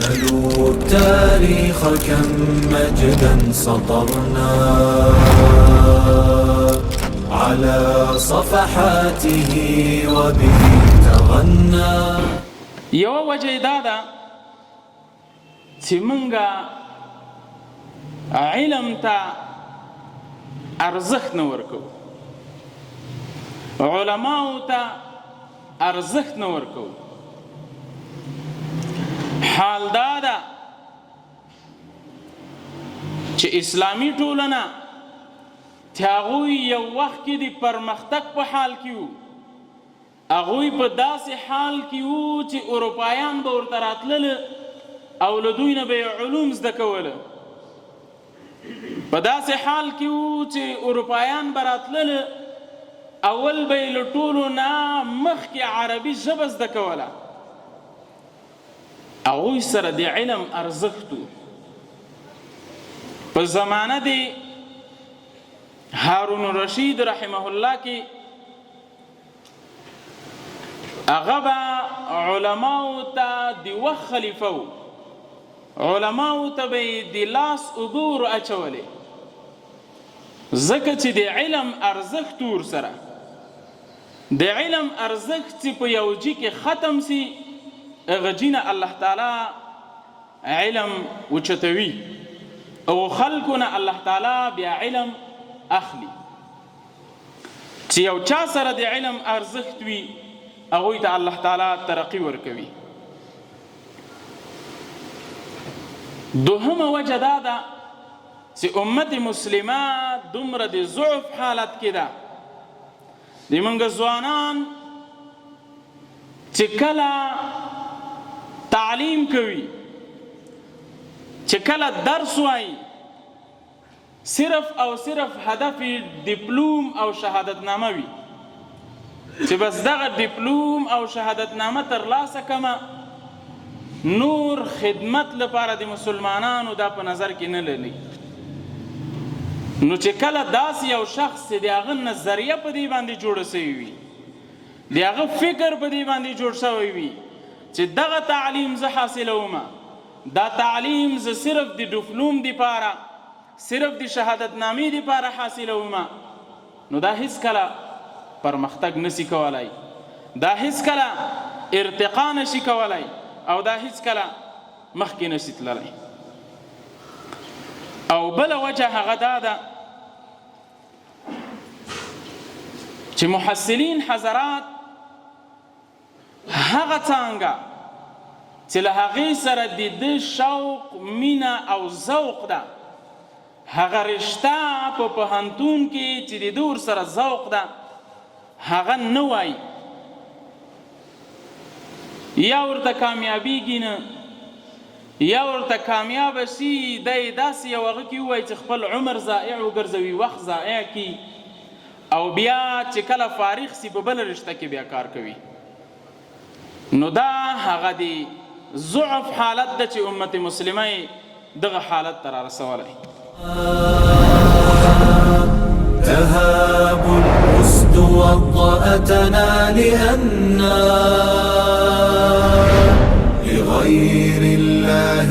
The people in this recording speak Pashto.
سلوا التاريخ كم مجدا سطرنا على صفحاته وبه تغنى. یو وجه دا ده چې مونږه علم ته ارزښت نه ورکوو، علماو ته ارزښت نه ورکوو. حال دا ده چې اسلامي ټولنه چې هغوی یو وخت کې د پرمختګ په حال کې وو، هغوی په داسې حال کې وو چې اروپایان به ورته راتلل او له دوی نه به یې علوم زده کوله. په داسې حال کې وو چې اروپایان به راتلل اول به یې له ټولو نه مخکې عربي ژبه زده کوله. هغوی سره د علم ارزښت و. په زمانه د هارون الرشید رحمه الله کې هغه به علماو ته د وخت خلیفه و، علماو ته به یې د لاس اوبه ور اچولې، ځکه چې د علم ارزښت ورسره، د علم ارزښت چې په یو جي کې ختم سي هغه جي نه الله تعالی علم اوچتوي او خلکو نه الله تعالی بیا علم اخلي. چې یو چا سره د علم ارزښت وي هغوی ته الله تعالی ترقي ورکوي. دوهمه وجه دا ده چې امت مسلمه دومره د ضعف حالت کې ده. د موږ ځوانان چې کله تعلیم کوي، چې کله درس وایي، صرف او صرف هدف ډیپلوم او شهادتنامه وي، چې بس دغه ډیپلوم او شهادتنامه ترلاسه کمه، نور خدمت لپاره د مسلمانانو دا په نظر کې نه لري. نو چې کله داسې یو شخص د هغه نظریه په دې باندې جوړه شوې وي، د هغه فکر په دې باندې جوړ شوی وي چې دغه تعلیم زه حاصلوم، دا تعلیم زه صرف د ډیپلوم دپاره، صرف د شهادتنامې دپاره حاصلوم، نو دا هیڅ کله پرمختګ نسی کولای، دا هیڅ کله ارتقا نشي کولای، او دا هیڅ کله مخکې نشي تللی. او بله وجه هغه دا ده چې محصلین حضرات هغه څانګه چې له هغې سره د ده شوق، مینه او ذوق ده، هغه رشته په پوهنتون کې چې د ده ورسره ذوق ده هغه نه وایي، یا ورته کامیابیږي نه، یا ورته کامیابه شي دی داسې یو هغه کې ووایي چې خپل عمر ضایع وګرځوي، وخت ضایع کړي، او بیا چې کله فارغ سي په بله رشته کې بیا کار کوي. نو دا هغه د ضعف حالت ده چې امت مسلمه دغه حالت ته رارسولی. تهاب الأسد وطأتنا لأننا لغير الله